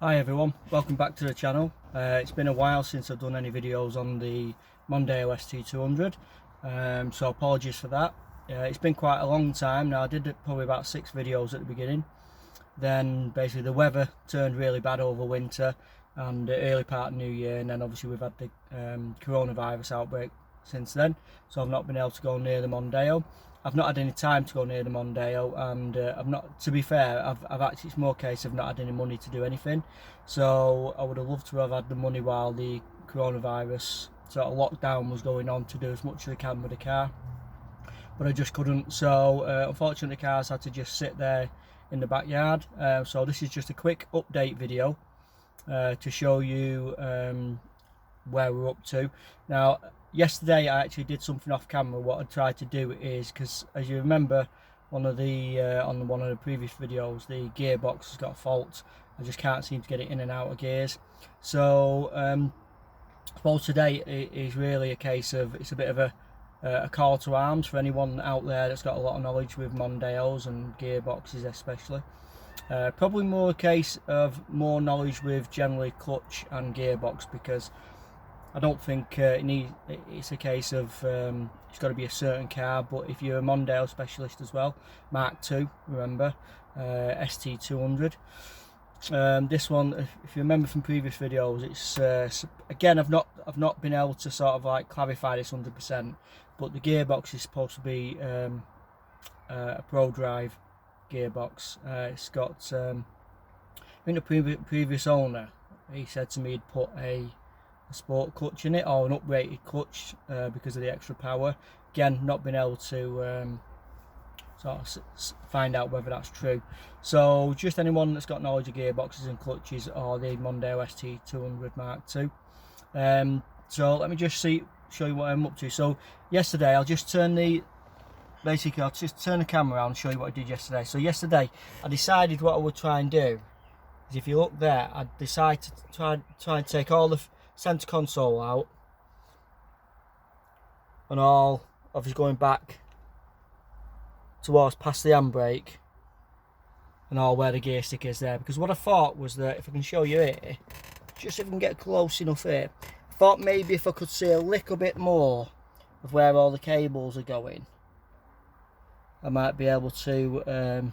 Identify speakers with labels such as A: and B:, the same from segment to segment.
A: Hi everyone, welcome back to the channel. It's been a while since I've done any videos on the Mondeo ST200, so apologies for that. It's been quite a long time now. I did probably about 6 videos at the beginning. Then basically the weather turned really bad over winter and the early part of New Year, and then obviously we've had the coronavirus outbreak since then, so I've not been able to go near the Mondeo. I've not had any time to go near the Mondeo, and I've not, to be fair, I've actually, it's more a case of not had any money to do anything. So I would have loved to have had the money while the coronavirus sort of lockdown was going on to do as much as I can with the car, but I just couldn't. So unfortunately the cars had to just sit there in the backyard. So this is just a quick update video to show you where we're up to. Now, yesterday I actually did something off camera. What I tried to do is, because as you remember, one of the previous videos, the gearbox has got a fault. I just can't seem to get it in and out of gears. So I suppose today is really a case of, it's a bit of a call to arms for anyone out there that's got a lot of knowledge with Mondeos and gearboxes especially. Probably more a case of more knowledge with generally clutch and gearbox, because I don't think it's a case of it's got to be a certain car. But if you're a Mondeo specialist as well, Mark II, remember, ST200. This one, if you remember from previous videos, it's again, I've not been able to sort of like clarify this 100%, but the gearbox is supposed to be a Prodrive gearbox. It's got I think the previous owner, he said to me he'd put a sport clutch in it, or an uprated clutch, because of the extra power. Again, not been able to sort of find out whether that's true. So just anyone that's got knowledge of gearboxes and clutches, or the Mondeo ST200 Mark II. So let me just show you what I'm up to. So yesterday, I'll just turn the camera around and show you what I did yesterday. So yesterday I decided what I would try and do is, if you look there, I decided to try and take all the center console out, and all obviously going back towards past the handbrake, and all where the gear stick is there. Because what I thought was that, if I can show you here, just if I can get close enough here, I thought maybe if I could see a little bit more of where all the cables are going, I might be able to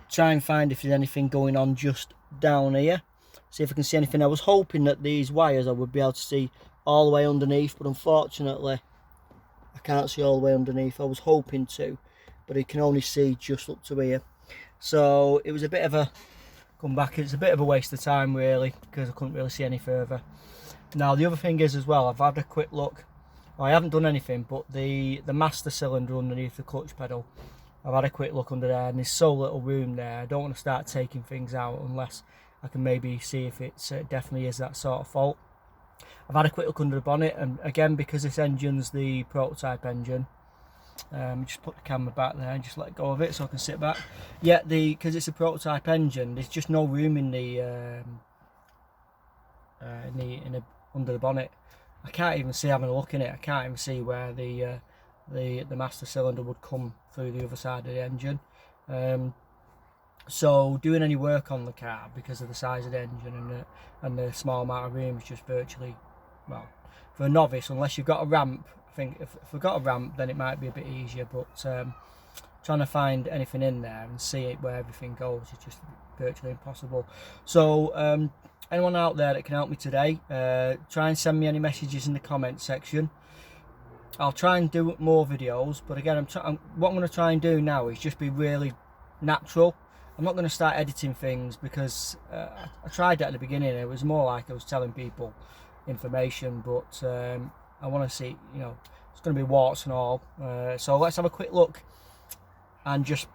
A: try and find if there's anything going on just down here. See if I can see anything. I was hoping that these wires I would be able to see all the way underneath, but unfortunately I can't see all the way underneath. I was hoping to, but you can only see just up to here. So it was a bit of a it's a bit of a waste of time really, because I couldn't really see any further. Now the other thing is as well, I've had a quick look. I haven't done anything, but the master cylinder underneath the clutch pedal, I've had a quick look under there, and there's so little room there. I don't want to start taking things out unless I can maybe see if it definitely is that sort of fault. I've had a quick look under the bonnet, and again, because this engine's the prototype engine, just put the camera back there and just let go of it so I can sit back. Yeah, because it's a prototype engine, there's just no room in the under the bonnet. I can't even see, having a look in it, I can't even see where the master cylinder would come through the other side of the engine. So doing any work on the car, because of the size of the engine and the small amount of room, is just virtually, well, for a novice, unless you've got a ramp. I think if we've got a ramp, then it might be a bit easier, but trying to find anything in there and see it where everything goes is just virtually impossible. So anyone out there that can help me today, try and send me any messages in the comment section. I'll try and do more videos, but again, what I'm going to try and do now is just be really natural. I'm not going to start editing things, because I tried that at the beginning. It was more like I was telling people information, but I want to see, you know, it's going to be warts and all. So let's have a quick look and just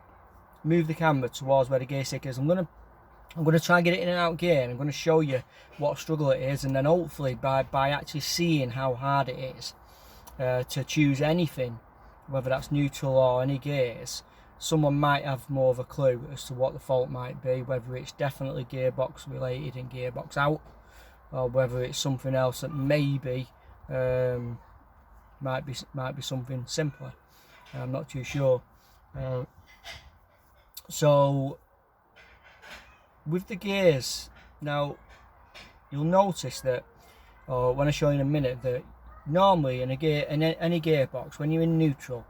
A: move the camera towards where the gear stick is. I'm going to try and get it in and out of gear, and I'm going to show you what a struggle it is, and then hopefully by actually seeing how hard it is to choose anything, whether that's neutral or any gears, someone might have more of a clue as to what the fault might be, whether it's definitely gearbox related and gearbox out, or whether it's something else that maybe might be something simpler. I'm not too sure. So with the gears, now you'll notice that, or when I show you in a minute, that normally in any gearbox, when you're in neutral,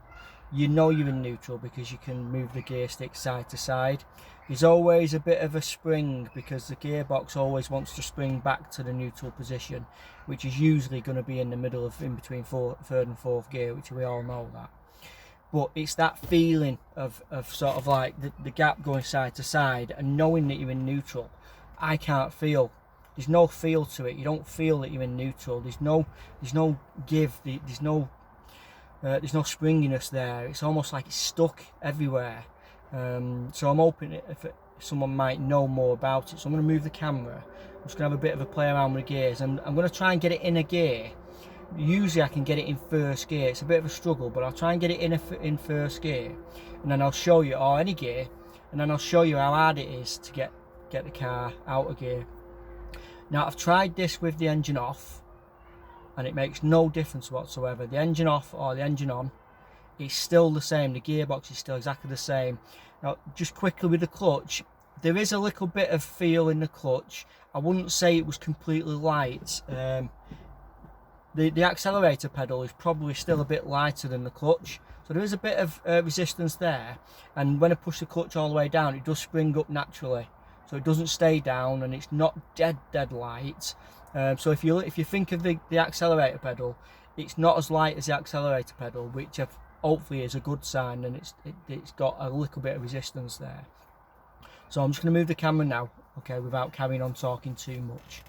A: you know you're in neutral because you can move the gear stick side to side. There's always a bit of a spring because the gearbox always wants to spring back to the neutral position, which is usually going to be in the middle of, in between third and fourth gear, which we all know that. But it's that feeling of sort of like the gap going side to side and knowing that you're in neutral. I can't feel. There's no feel to it. You don't feel that you're in neutral. There's no give. There's no springiness there. It's almost like it's stuck everywhere. So I'm hoping if someone might know more about it. So I'm going to move the camera. I'm just going to have a bit of a play around with the gears, and I'm going to try and get it in a gear. Usually I can get it in first gear. It's a bit of a struggle, but I'll try and get it in first gear, and then I'll show you, or any gear, and then I'll show you how hard it is to get the car out of gear. Now I've tried this with the engine off, and it makes no difference whatsoever. The engine off or the engine on, it's still the same. The gearbox is still exactly the same. Now just quickly with the clutch, there is a little bit of feel in the clutch. I wouldn't say it was completely light. The accelerator pedal is probably still a bit lighter than the clutch, so there is a bit of resistance there, and when I push the clutch all the way down, it does spring up naturally, so it doesn't stay down, and it's not dead light. So if you think of the accelerator pedal, it's not as light as the accelerator pedal, which hopefully is a good sign, and it's got a little bit of resistance there. So I'm just going to move the camera now, okay, without carrying on talking too much.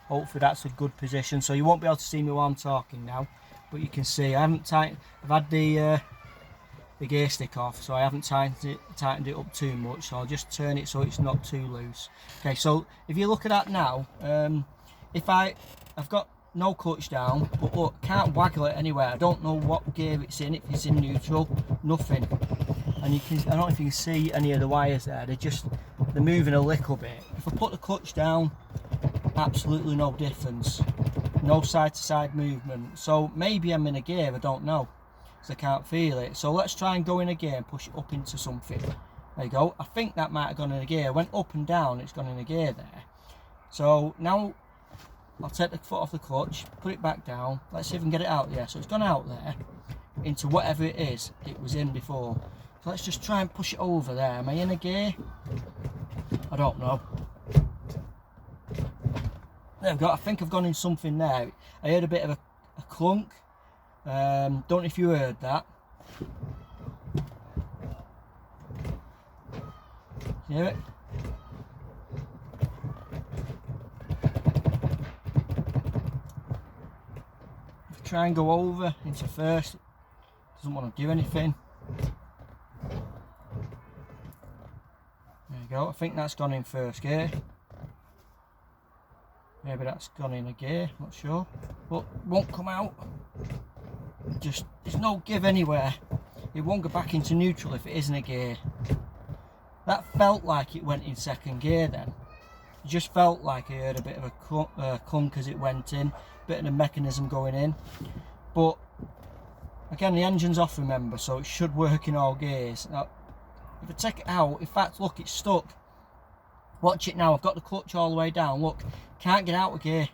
A: Hopefully that's a good position, so you won't be able to see me while I'm talking now, but you can see I haven't I've had the gear stick off, so I haven't tightened it up too much, so I'll just turn it so it's not too loose. Okay, so if you look at that now, if I've got no clutch down, but look, can't waggle it anywhere. I don't know what gear it's in, if it's in neutral, nothing. And you can, I don't know if you can see any of the wires there, they're moving a little bit. If I put the clutch down, absolutely no difference, no side to side movement. So maybe I'm in a gear, I don't know, because I can't feel it. So let's try and go in a gear and push it up into something. There you go. I think that might have gone in a gear. Went up and down, it's gone in a gear there. So now I'll take the foot off the clutch, put it back down. Let's see if we can get it out there. So it's gone out there into whatever it is it was in before. So let's just try and push it over there. Am I in a gear? I don't know. There we go. I think I've gone in something there. I heard a bit of a clunk. Don't know if you heard that. Hear it? If I try and go over into first, it doesn't want to do anything. There you go. I think that's gone in first gear. Maybe that's gone in a gear, not sure, but won't come out. There's no give anywhere. It won't go back into neutral if it isn't a gear. That felt like it went in second gear then. It just felt like I heard a bit of a clunk as it went in, bit of the mechanism going in. But again, the engine's off, remember, so it should work in all gears. Now, if I take it out, in fact, look, it's stuck. Watch it now, I've got the clutch all the way down, look, can't get out of gear,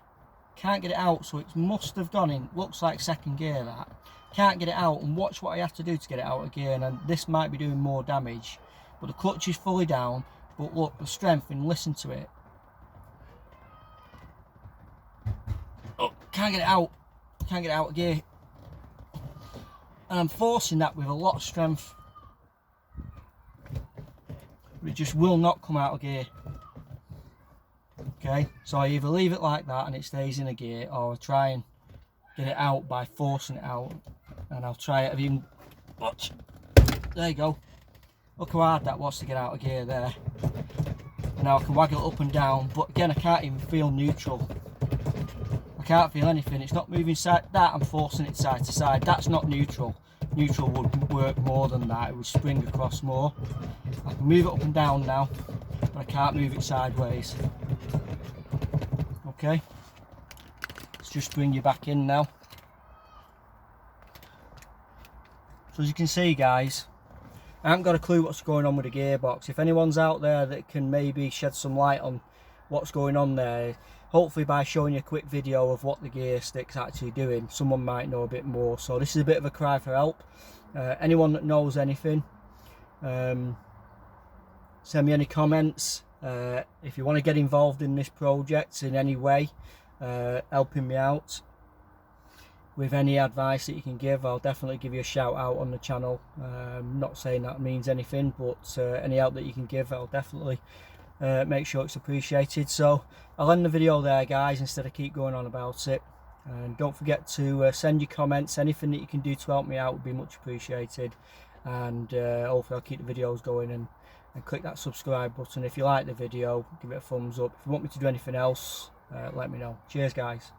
A: can't get it out, so it must have gone in, looks like second gear that, can't get it out, and watch what I have to do to get it out of gear, and this might be doing more damage, but the clutch is fully down, but look, the strength, and listen to it, oh, can't get it out of gear, and I'm forcing that with a lot of strength, but it just will not come out of gear. Okay, so I either leave it like that and it stays in a gear, or I try and get it out by forcing it out, and I'll try it. Even watch, there you go, look how hard that was to get out of gear there, and now I can waggle it up and down, but again I can't even feel neutral, I can't feel anything, it's not moving side, that I'm forcing it side to side, that's not neutral. Neutral would work more than that, it would spring across more. I can move it up and down now, but I can't move it sideways. Okay, let's just bring you back in now. So as you can see guys, I haven't got a clue what's going on with the gearbox. If anyone's out there that can maybe shed some light on what's going on there, hopefully by showing you a quick video of what the gear stick's actually doing, someone might know a bit more. So this is a bit of a cry for help. Anyone that knows anything, send me any comments. If you want to get involved in this project in any way, helping me out with any advice that you can give, I'll definitely give you a shout out on the channel. Not saying that means anything, but any help that you can give, I'll definitely make sure it's appreciated. So I'll end the video there guys, instead of keep going on about it. And don't forget to send your comments. Anything that you can do to help me out would be much appreciated. And hopefully I'll keep the videos going, and click that subscribe button. If you like the video, give it a thumbs up. If you want me to do anything else, let me know. Cheers guys.